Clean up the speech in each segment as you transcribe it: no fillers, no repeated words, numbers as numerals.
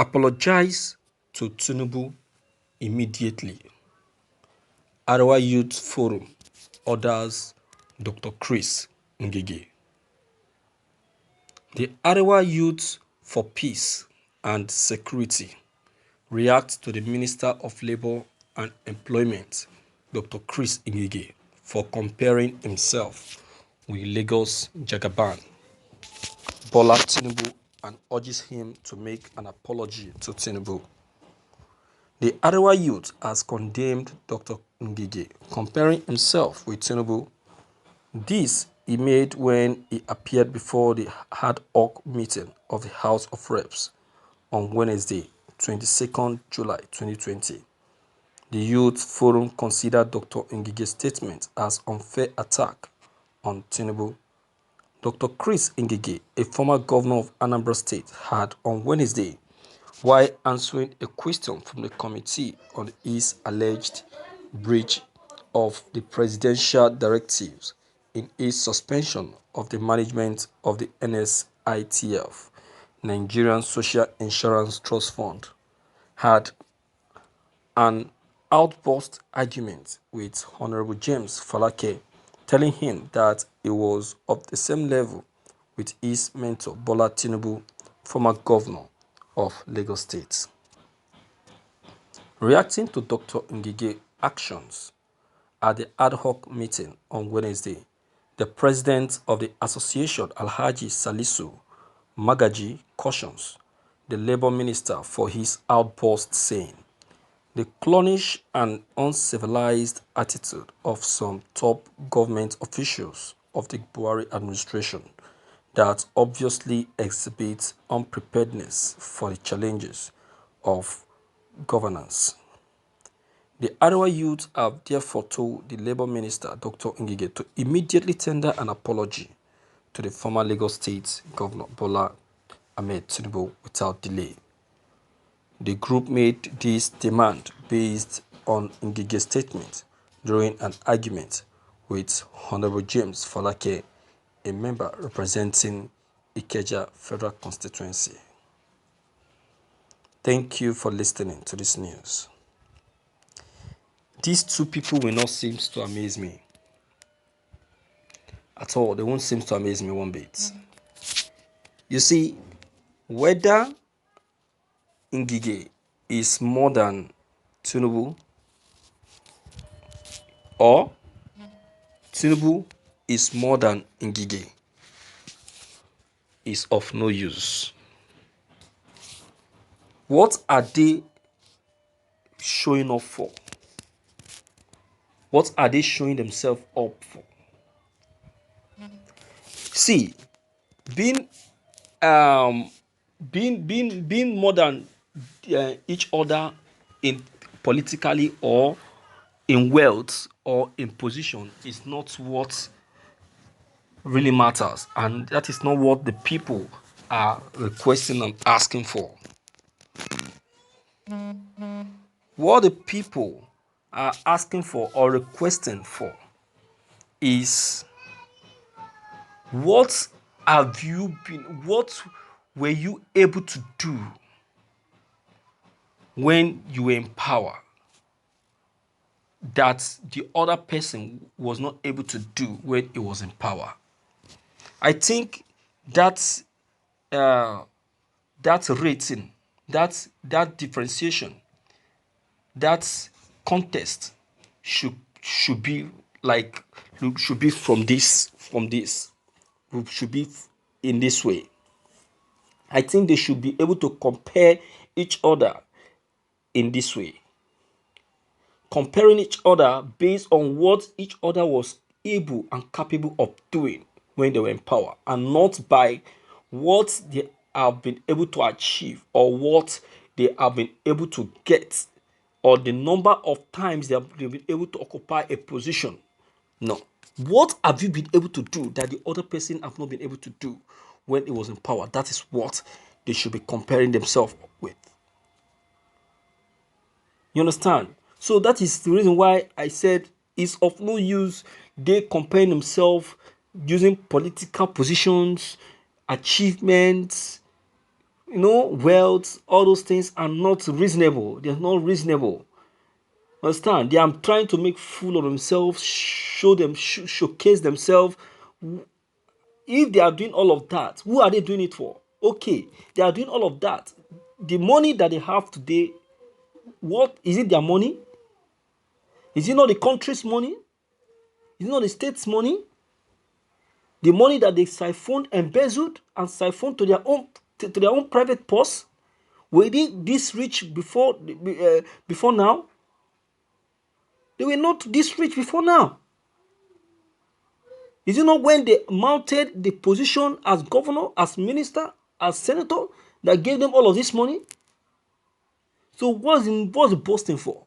Apologize to Tinubu immediately. Arewa Youth Forum orders Dr. Chris Ngige. The Arewa Youth for Peace and Security react to the Minister of Labour and Employment, Dr. Chris Ngige, for comparing himself with Lagos Jagaban Bola Tinubu and urges him to make an apology to Tinubu. The Arewa youth has condemned Dr. Ngige, comparing himself with Tinubu. This he made when he appeared before the ad hoc meeting of the House of Reps on Wednesday, 22nd July 2020. The Youth Forum considered Dr. Ngige's statement as unfair attack on Tinubu. Dr. Chris Ngige, a former governor of Anambra State, had on Wednesday, while answering a question from the committee on his alleged breach of the presidential directives in his suspension of the management of the NSITF, Nigerian Social Insurance Trust Fund, had an outburst argument with Honorable James Falake, telling him that he was of the same level with his mentor Bola Tinubu, former governor of Lagos State. Reacting to Dr. Ngige's actions at the ad hoc meeting on Wednesday, the president of the association, Alhaji Salisu Magaji, cautions the Labour Minister for his outburst, saying, "The clownish and uncivilized attitude of some top government officials of the Buhari administration that obviously exhibits unpreparedness for the challenges of governance." The Arewa youth have therefore told the Labour Minister, Dr. Ngige, to immediately tender an apology to the former Lagos State Governor Bola Ahmed Tinubu without delay. The group made this demand based on Ngige's statement during an argument with Honorable James Falake, a member representing Ikeja Federal Constituency. Thank you for listening to this news. These two people will not seem to amaze me at all. They won't seem to amaze me one bit. You see, whether Ngige is more than Tinubu or Tinubu is more than Ngige is of no use. What are they showing up for? What are they showing themselves up for? See, being more than each other in politically or in wealth or in position is not what really matters, and that is not what the people are requesting and asking for. What the people are asking for or requesting for is, what were you able to do when you were in power that the other person was not able to do when he was in power? I think that rating, that differentiation, that contest should be like should be from this should be in this way. I think they should be able to compare each other in this way, comparing each other based on what each other was able and capable of doing when they were in power, and not by what they have been able to achieve or what they have been able to get or the number of times they've been able to occupy a position. No. What have you been able to do that the other person have not been able to do when he was in power? That is what they should be comparing themselves with. You understand? So that is the reason why I said it's of no use they comparing themselves using political positions, achievements, wealth, all those things are not reasonable. They're not reasonable. Understand? They are trying to make fool of themselves, showcase themselves. If they are doing all of that, who are they doing it for? Okay, they are doing all of that. The money that they have today, what is it? Their money? Is it not the country's money? Is it not the state's money? The money that they siphoned, embezzled, and siphoned to their own private purse? Were they this rich before now? They were not this rich before now. Is it not when they mounted the position as governor, as minister, as senator that gave them all of this money? So what's the boasting for?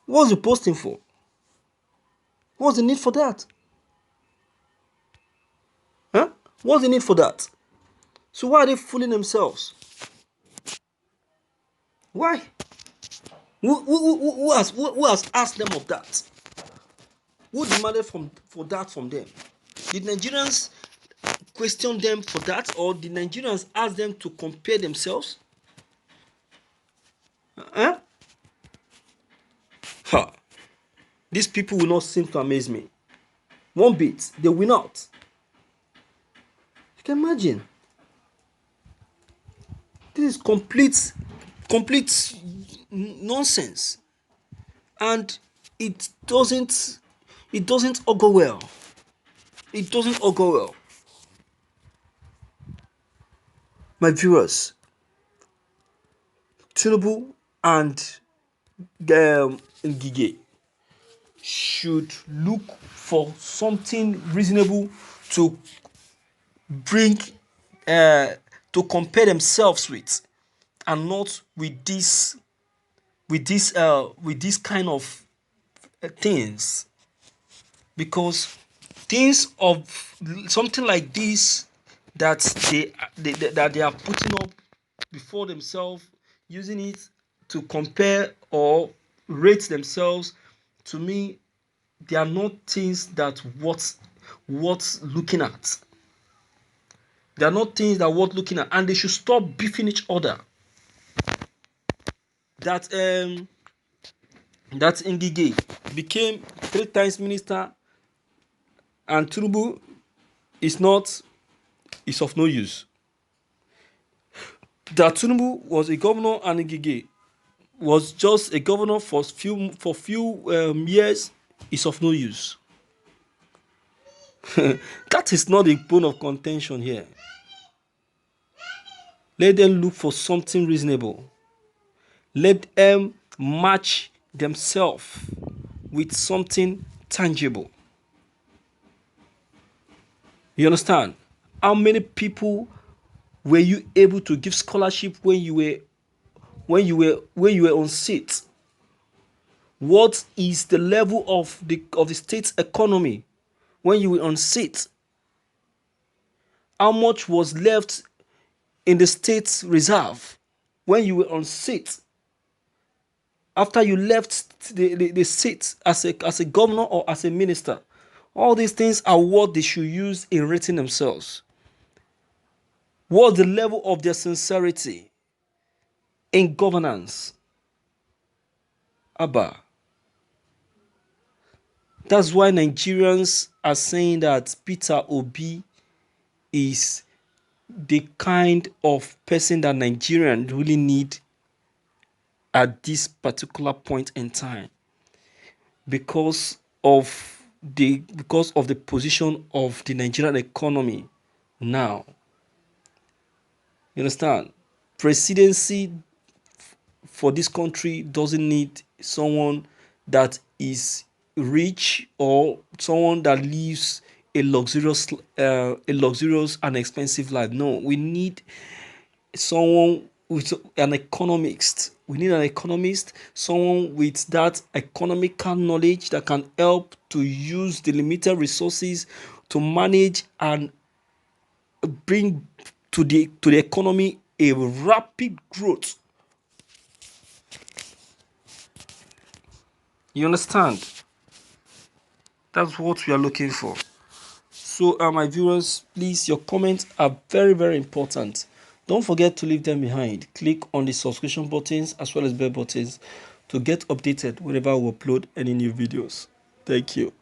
What's the boasting for? What's the need for that? Huh? What's the need for that? So why are they fooling themselves? Why? Who has asked them of that? Who demanded for that from them? Did Nigerians question them for that, or did Nigerians ask them to compare themselves? Huh? Ha! These people will not seem to amaze me. One bit, they will not. You can imagine. This is complete nonsense, and it doesn't augur well. It doesn't augur well. My viewers, Tinubu and Ngige should look for something reasonable to bring to compare themselves with, and not with this kind of things, because things of something like this that they are putting up before themselves, using it to compare or rate themselves, to me, they are not things that worth looking at. They are not things that worth looking at, and they should stop beefing each other. That Ngige became 3 times minister, and Tinubu is of no use. That Tinubu was a governor and Ngige was just a governor for few years is of no use. That is not the bone of contention here. Let them look for something reasonable. Let them match themselves with something tangible. You understand? How many people were you able to give scholarship when you were on seat? What is the level of the state's economy when you were on seat? How much was left in the state's reserve when you were on seat? After you left the seat as a governor or as a minister, all these things are what they should use in rating themselves. What's the level of their sincerity in governance? Abba. That's why Nigerians are saying that Peter Obi is the kind of person that Nigerians really need at this particular point in time, because of the position of the Nigerian economy now. You understand? Presidency for this country doesn't need someone that is rich or someone that lives a luxurious and expensive life. No, we need someone with an economist. We need an economist, someone with that economical knowledge that can help to use the limited resources to manage and bring to the economy a rapid growth. You understand? That's what we are looking for. So, my viewers, please, your comments are very, very important. Don't forget to leave them behind. Click on the subscription buttons as well as bell buttons to get updated whenever we upload any new videos. Thank you.